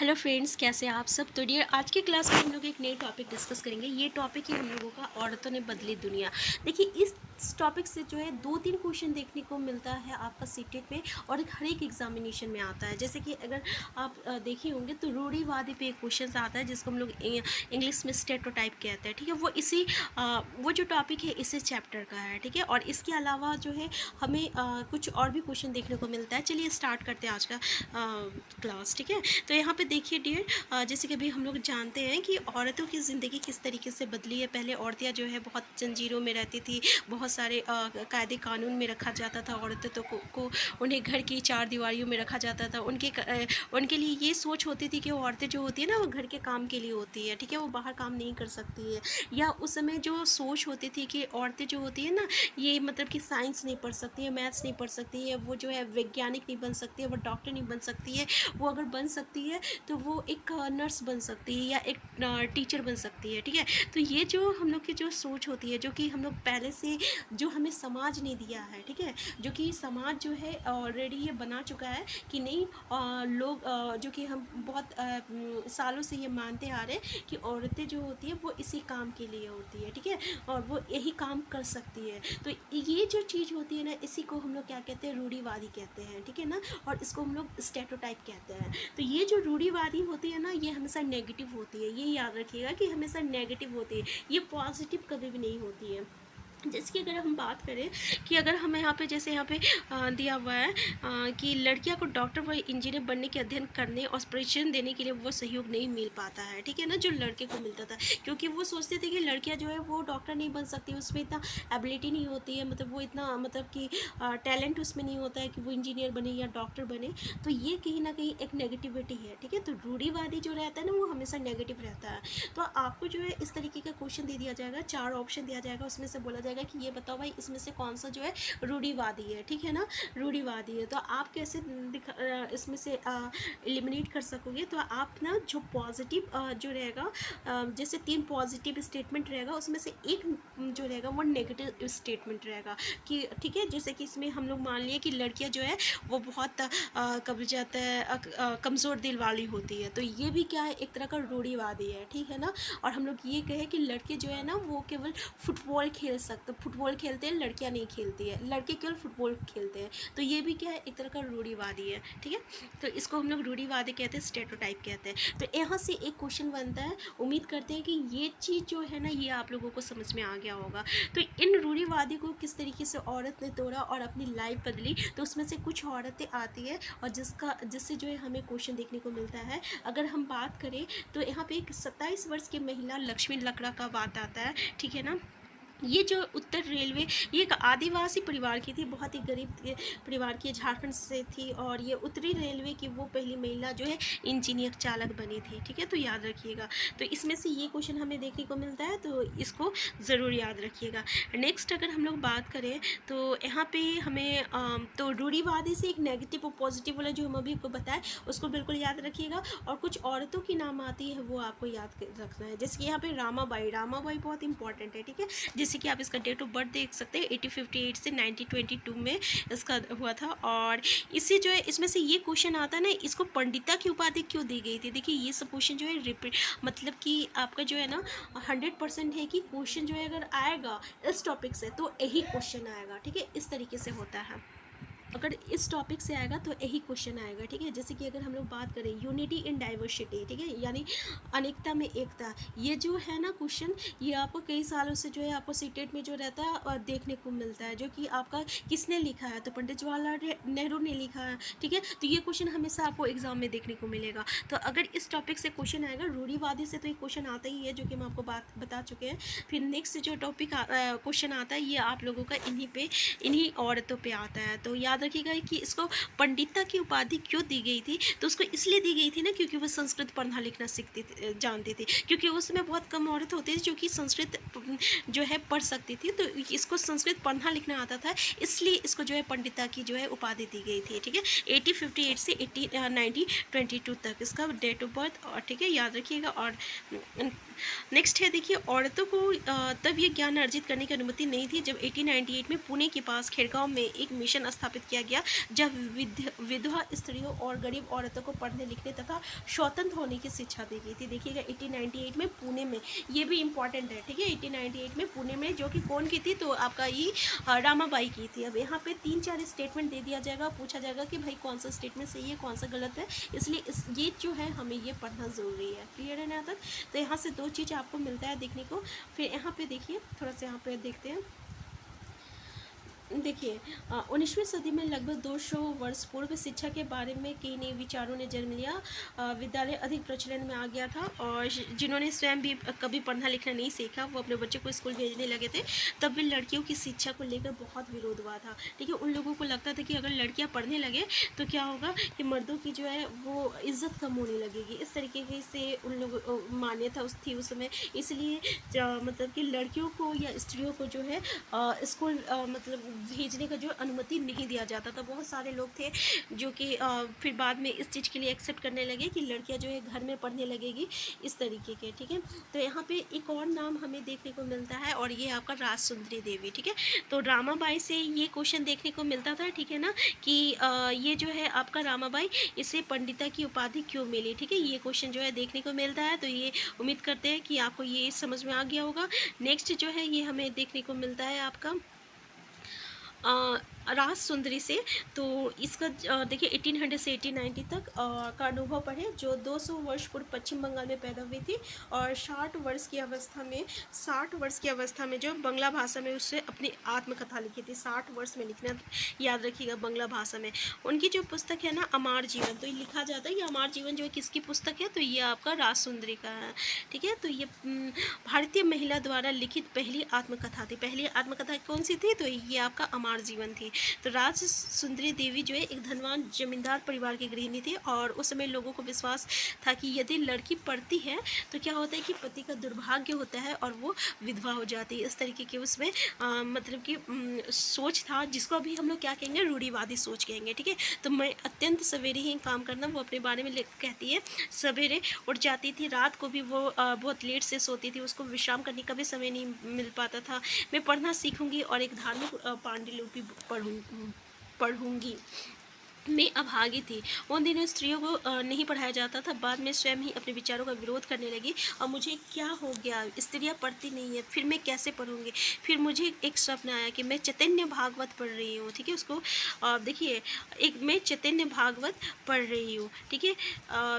Hello friends, कैसे हैं आप सब। तो डियर, आज की क्लास में हम लोग एक नए टॉपिक डिस्कस करेंगे। ये टॉपिक है हम लोगों का औरतों ने बदली दुनिया। देखिए, इस टॉपिक से जो है 2-3 क्वेश्चन देखने को मिलता है आपका सीटेट में, और हर एक एग्जामिनेशन में आता है। जैसे कि अगर आप देखे होंगे तो रूढ़िवादी पे एक क्वेश्चन आता है जिसको हम लोग इंग्लिश में स्टेरियोटाइप कहते हैं। ठीक है, वो जो टॉपिक है इसी चैप्टर का है। ठीक है, और इसके अलावा जो है हमें कुछ और भी क्वेश्चन देखने को मिलता है। चलिए स्टार्ट करते हैं आज का क्लास। ठीक है, तो यहाँ पे देखिए डियर, जैसे कि अभी हम लोग जानते हैं कि औरतों की ज़िंदगी किस तरीके से बदली है। पहले औरतें जो है बहुत जंजीरों में रहती थी, बहुत सारे कायदे कानून में रखा जाता था औरतों को उन्हें घर की चार दीवारियों में रखा जाता था। उनके लिए ये सोच होती थी कि वो औरतें जो होती है ना, वो घर के काम के लिए होती है। ठीक है, वो बाहर काम नहीं कर सकती है। या उस समय जो सोच होती थी कि औरतें जो होती है ना, ये मतलब कि साइंस नहीं पढ़ सकती है, मैथ्स नहीं पढ़ सकती है, वो जो है वैज्ञानिक नहीं बन सकती है, वो डॉक्टर नहीं बन सकती है। वो अगर बन सकती है तो वो एक नर्स बन सकती है या एक टीचर बन सकती है। ठीक है, तो ये जो हम लोग की जो सोच होती है, जो कि हम लोग पहले से जो हमें समाज ने दिया है। ठीक है, जो कि समाज जो है ऑलरेडी ये बना चुका है कि नहीं, लोग जो कि हम बहुत सालों से ये मानते आ रहे हैं कि औरतें जो होती है वो इसी काम के लिए होती है। ठीक है, और वो यही काम कर सकती है। तो ये जो चीज़ होती है ना, इसी को हम लोग क्या कहते हैं, रूढ़िवादी कहते हैं। ठीक है ना, और इसको हम लोग स्टेरियोटाइप कहते हैं। तो ये जो रूढ़िवादी होती है ना, ये हमेशा नेगेटिव होती है। ये याद रखिएगा कि हमेशा नेगेटिव होती है, ये पॉजिटिव कभी भी नहीं होती है। जैसे कि अगर हम बात करें कि अगर हमें यहाँ पे जैसे यहाँ पे दिया हुआ है कि लड़कियां को डॉक्टर व इंजीनियर बनने के अध्ययन करने और प्रशिक्षण देने के लिए वो सहयोग नहीं मिल पाता है। ठीक है ना, जो लड़के को मिलता था, क्योंकि वो सोचते थे कि लड़कियां जो है वो डॉक्टर नहीं बन सकती, उसमें इतना एबिलिटी नहीं होती है, मतलब वो इतना मतलब कि टैलेंट उसमें नहीं होता है कि वो इंजीनियर बने या डॉक्टर बने। तो ये कहीं ना कहीं एक नेगेटिविटी है। ठीक है, तो रूढ़िवादी जो रहता है ना, वो हमेशा नेगेटिव रहता है। तो आपको जो है इस तरीके का क्वेश्चन दे दिया जाएगा, 4 ऑप्शन दिया जाएगा, उसमें से बोला जाएगा कि ये बताओ भाई इसमें से कौन सा जो है रूढ़िवादी है। ठीक है ना, रूढ़िवादी है। तो आप कैसे इसमें से एलिमिनेट कर सकोगे। तो आप ना जो पॉजिटिव जो रहेगा, जैसे 3 पॉजिटिव स्टेटमेंट रहेगा, उसमें से एक जो रहेगा वो नेगेटिव स्टेटमेंट रहेगा। कि ठीक है, जैसे कि इसमें हम लोग मान लिए कि लड़कियां जो है वो बहुत कब जाता है कमज़ोर दिल वाली होती है। तो ये भी क्या है, एक तरह का रूढ़िवादी है। ठीक है ना, और हम लोग ये कहें कि लड़के जो है ना वो केवल फुटबॉल फुटबॉल खेलते हैं, लड़कियां नहीं खेलती है, लड़के केवल फुटबॉल खेलते हैं। तो ये भी क्या है, एक तरह का रूढ़िवादी है। ठीक है, तो इसको हम लोग रूढ़िवादी कहते हैं, स्टेरियोटाइप कहते हैं। तो यहाँ से एक क्वेश्चन बनता है, उम्मीद करते हैं कि ये चीज़ जो है ना, ये आप लोगों को समझ में आ गया होगा। तो इन रूढ़िवादी को किस तरीके से औरत ने तोड़ा और अपनी लाइफ बदली, तो उसमें से कुछ औरतें आती है और जिससे जो है हमें क्वेश्चन देखने को मिलता है। अगर हम बात करें तो यहाँ पे एक 27 वर्ष की महिला लक्ष्मी लकड़ा का बात आता है। ठीक है ना, ये जो उत्तर रेलवे, ये एक आदिवासी परिवार की थी, बहुत ही गरीब परिवार की, झारखंड से थी, और ये उत्तरी रेलवे की वो पहली महिला जो है इंजीनियर चालक बनी थी। ठीक है, तो याद रखिएगा। तो इसमें से ये क्वेश्चन हमें देखने को मिलता है, तो इसको ज़रूर याद रखिएगा। नेक्स्ट अगर हम लोग बात करें तो यहाँ पे हमें तो रूढ़िवादी से एक नेगेटिव और पॉजिटिव वाला जो हम अभी को बताए उसको बिल्कुल याद रखिएगा। और कुछ औरतों की नाम आती है, वो आपको याद रखना है। जैसे कि यहाँ पे रामाबाई बहुत इंपॉर्टेंट है। ठीक है, जैसे कि आप इसका डेट ऑफ बर्थ देख सकते हैं, 1858 से 1922 में इसका हुआ था। और इसी जो है इसमें से ये क्वेश्चन आता है ना, इसको पंडिता की उपाधि क्यों दी गई थी। देखिए, ये सब क्वेश्चन जो है रिपीट, मतलब कि आपका जो है ना 100% है कि क्वेश्चन जो है अगर आएगा इस टॉपिक से तो यही क्वेश्चन आएगा। ठीक है, इस तरीके से होता है। अगर इस टॉपिक से आएगा तो यही क्वेश्चन आएगा। ठीक है, जैसे कि अगर हम लोग बात करें यूनिटी इन डाइवर्सिटी, ठीक है, यानी अनेकता में एकता, ये जो है ना क्वेश्चन, ये आपको कई सालों से जो है आपको सीटेट में जो रहता है और देखने को मिलता है, जो कि आपका किसने लिखा है, तो पंडित जवाहरलाल नेहरू ने लिखा है। ठीक है, तो ये क्वेश्चन हमेशा आपको एग्जाम में देखने को मिलेगा। तो अगर इस टॉपिक से क्वेश्चन आएगा रूढ़िवादी से, तो ये क्वेश्चन आता ही है, जो कि हम आपको बात बता चुके हैं। फिर नेक्स्ट जो टॉपिक क्वेश्चन आता है, ये आप लोगों का इन्हीं औरतों पे आता है। तो याद रखिएगा कि इसको पंडिता की उपाधि क्यों दी गई थी, तो उसको इसलिए दी गई थी ना, क्योंकि वो संस्कृत पढ़ना लिखना जानती थी। क्योंकि उसमें बहुत कम औरत होती थी जो कि संस्कृत जो है पढ़ सकती थी, तो इसको संस्कृत पढ़ना लिखना आता था, इसलिए इसको जो है पंडिता की जो है उपाधि दी गई थी। ठीक है, 1858 से 1922 तक इसका डेट ऑफ बर्थ। और ठीक है, याद रखिएगा। और नेक्स्ट है, देखिए, औरतों को तब ये ज्ञान अर्जित करने की अनुमति नहीं थी जब 1898 में पुणे के पास खेड़गांव में एक मिशन स्थापित किया गया जब विधवा स्त्रियों और गरीब औरतों को पढ़ने लिखने तथा स्वतंत्र होने की शिक्षा दी गई थी। देखिएगा 1898 में पुणे में, ये भी इंपॉर्टेंट है, ठीक है। 1898 में पुणे में, जो कि कौन की थी, तो आपका ये रामाबाई की थी। अब यहाँ पे 3-4 स्टेटमेंट दे दिया जाएगा, पूछा जाएगा कि भाई कौन सा स्टेटमेंट सही है, कौन सा गलत है, इसलिए ये जो है हमें ये पढ़ना ज़रूरी है। क्लियर है ना यहाँ तक? तो यहाँ से 2 चीज़ आपको मिलता है देखने को। फिर यहाँ पे देखिए, थोड़ा सा यहाँ पे देखते हैं। देखिए 19वीं सदी में लगभग 200 वर्ष पूर्व शिक्षा के बारे में कई नए विचारों ने जन्म लिया। विद्यालय अधिक प्रचलन में आ गया था, और जिन्होंने स्वयं भी कभी पढ़ना लिखना नहीं सीखा, वो अपने बच्चे को स्कूल भेजने लगे थे। तब भी लड़कियों की शिक्षा को लेकर बहुत विरोध हुआ था, ठीक है। उन लोगों को लगता था कि अगर लड़कियां पढ़ने लगे तो क्या होगा कि मर्दों की जो है वो इज्जत कम होने लगेगी। इस तरीके से उन लोगों मान्यता थी उस समय। इसलिए मतलब कि लड़कियों को या स्त्रियों को जो है स्कूल मतलब भेजने का जो अनुमति नहीं दिया जाता था। बहुत सारे लोग थे जो कि फिर बाद में इस चीज़ के लिए एक्सेप्ट करने लगे कि लड़कियां जो है घर में पढ़ने लगेगी, इस तरीके के, ठीक है। तो यहाँ पे एक और नाम हमें देखने को मिलता है, और ये आपका राजसुंदरी देवी, ठीक है। तो रामाबाई से ये क्वेश्चन देखने को मिलता था, ठीक है ना, कि ये जो है आपका रामाबाई, इसे पंडिता की उपाधि क्यों मिली, ठीक है। ये क्वेश्चन जो है देखने को मिलता है। तो ये उम्मीद करते हैं कि आपको ये समझ में आ गया होगा। नेक्स्ट जो है ये हमें देखने को मिलता है आपका राज सुंदरी से। तो इसका देखिए 1800 से 1890 तक का अनुभव पढ़े, जो 200 वर्ष पूर्व पश्चिम बंगाल में पैदा हुई थी, और 60 वर्ष की अवस्था में जो बंगला भाषा में उससे अपनी आत्मकथा लिखी थी। 60 वर्ष में लिखना, याद रखिएगा, बंगला भाषा में। उनकी जो पुस्तक है ना, अमार जीवन, तो ये लिखा जाता है, ये अमार जीवन जो है किसकी पुस्तक है, तो ये आपका राज सुंदरी का है, ठीक है। तो ये भारतीय महिला द्वारा लिखित पहली आत्मकथा थी। पहली आत्मकथा कौन सी थी, तो ये आपका अमार जीवन थी। तो राज सुंदरी देवी जो है एक धनवान जमींदार परिवार की गृहिणी थी, और उस समय लोगों को विश्वास था कि यदि लड़की पढ़ती है तो क्या होता है कि पति का दुर्भाग्य होता है और वो विधवा हो जाती है। इस तरीके के उसमें मतलब कि सोच था, जिसको अभी हम लोग क्या कहेंगे, रूढ़िवादी सोच कहेंगे, ठीक है। तो मैं अत्यंत सवेरे ही काम करना, वो अपने बारे में कहती है। सवेरे उठ जाती थी, रात को भी वो बहुत लेट से सोती थी, उसको विश्राम करने का भी समय नहीं मिल पाता था। मैं पढ़ना सीखूंगी और एक धार्मिक पांडुलिपि पढ़ूंगी में अभागी थी। उन दिनों स्त्रियों को नहीं पढ़ाया जाता था। बाद में स्वयं ही अपने विचारों का विरोध करने लगी, और मुझे क्या हो गया, स्त्रियां पढ़ती नहीं है, फिर मैं कैसे पढ़ूंगी। फिर मुझे एक स्वप्न आया कि मैं चैतन्य भागवत पढ़ रही हूँ, ठीक है। उसको देखिए, मैं चैतन्य भागवत पढ़ रही हूँ, ठीक है।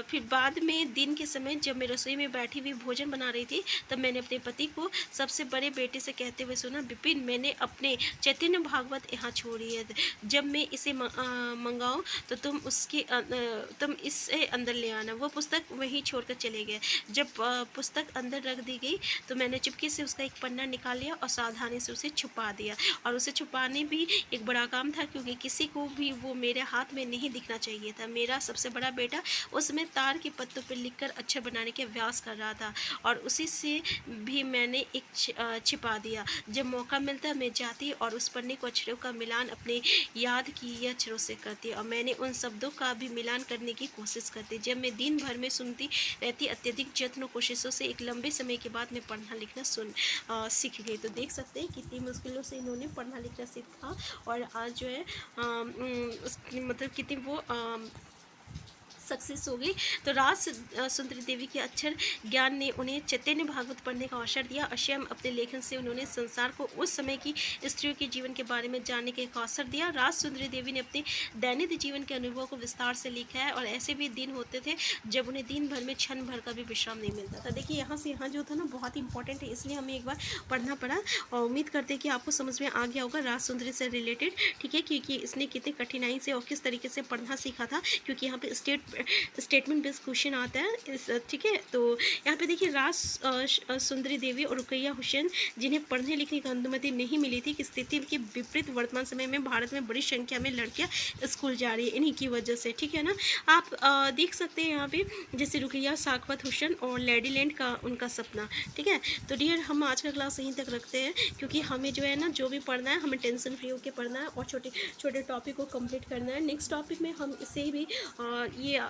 फिर बाद में दिन के समय जब मैं रसोई में बैठी हुई भोजन बना रही थी, तब मैंने अपने पति को सबसे बड़े बेटे से कहते हुए सुना, विपिन, मैंने अपने चैतन्य भागवत यहाँ छोड़ी है, जब मैं इसे मंगाऊँ तो तुम इससे अंदर ले आना। वो पुस्तक वहीं छोड़कर चले गए। जब पुस्तक अंदर रख दी गई तो मैंने चुपके से उसका एक पन्ना निकाल लिया और सावधानी से उसे छुपा दिया। और उसे छुपाने भी एक बड़ा काम था, क्योंकि किसी को भी वो मेरे हाथ में नहीं दिखना चाहिए था। मेरा सबसे बड़ा बेटा उसमें तार के पत्तों पर लिखकर अक्षर बनाने के अभ्यास कर रहा था, और उसी से भी मैंने एक छिपा दिया। जब मौका मिलता मैं जाती और उस पन्ने को अक्षरों का मिलान अपने याद किए अक्षरों से करती, और मैंने उन शब्दों का भी मिलान करने की कोशिश करती। जब मैं दिन भर में सुनती रहती, अत्यधिक जत्न कोशिशों से एक लंबे समय के बाद मैं पढ़ना लिखना सीख गई। तो देख सकते हैं कितनी मुश्किलों से इन्होंने पढ़ना लिखना सीखा, और आज जो है मतलब कितनी वो सक्सेस हो गई। तो राज सुंदरी देवी के अक्षर ज्ञान ने उन्हें चैतन्य भागवत पढ़ने का अवसर दिया, और स्वयं अपने लेखन से उन्होंने संसार को उस समय की स्त्रियों के जीवन के बारे में जानने का एक अवसर दिया। राज सुंदरी देवी ने अपने दैनिक जीवन के अनुभव को विस्तार से लिखा है, और ऐसे भी दिन होते थे जब उन्हें दिन भर में क्षण भर का भी विश्राम नहीं मिलता था। देखिए यहाँ से यहाँ जो था ना, बहुत इंपॉर्टेंट है, इसलिए हमें एक बार पढ़ना पड़ा, और उम्मीद करते हैं कि आपको समझ में आ गया होगा राज सुंदरी से रिलेटेड, ठीक है, क्योंकि इसने कितनी कठिनाई से और किस तरीके से पढ़ना सीखा था, क्योंकि यहाँ पे स्टेटमेंट बेस्ड क्वेश्चन आता है, ठीक है। तो यहाँ पे देखिए, राज सुंदरी देवी और रुकैया हुसैन, जिन्हें पढ़ने लिखने की अनुमति नहीं मिली थी, कि स्थिति के विपरीत वर्तमान समय में भारत में बड़ी संख्या में लड़कियां स्कूल जा रही है इन्हीं की वजह से, ठीक है ना। आप देख सकते हैं यहाँ पे, जैसे रुकैया साखवत हुसैन और लेडी लैंड का उनका सपना, ठीक है। तो डियर, हम आज का क्लास यहीं तक रखते हैं, क्योंकि हमें जो है ना, जो भी पढ़ना है हमें टेंशन फ्री होकर पढ़ना है, और छोटे छोटे टॉपिक को कंप्लीट करना है। नेक्स्ट टॉपिक में हम इसे भी ये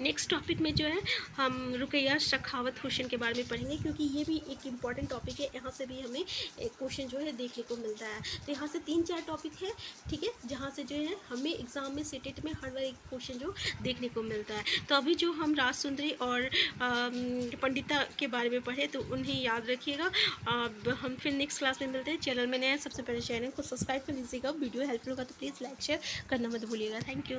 नेक्स्ट टॉपिक में जो है हम रुकैया सखावत हुसैन के बारे में पढ़ेंगे, क्योंकि ये भी एक इम्पॉर्टेंट टॉपिक है। यहाँ से भी हमें एक क्वेश्चन जो है देखने को मिलता है। तो यहाँ से 3-4 टॉपिक है, ठीक है, जहाँ से जो है हमें एग्जाम में सीटेट में हर बार एक क्वेश्चन जो देखने को मिलता है। तो अभी जो हम राज सुंदरी और पंडिता के बारे में पढ़े तो उन्हें याद रखिएगा। अब हम फिर नेक्स्ट क्लास में मिलते हैं। चैनल में नया सबसे पहले चैनल को सब्सक्राइब कर लीजिएगा। वीडियो हेल्पफुल होगा तो प्लीज़ लाइक शेयर करना मत भूलिएगा। Thank you.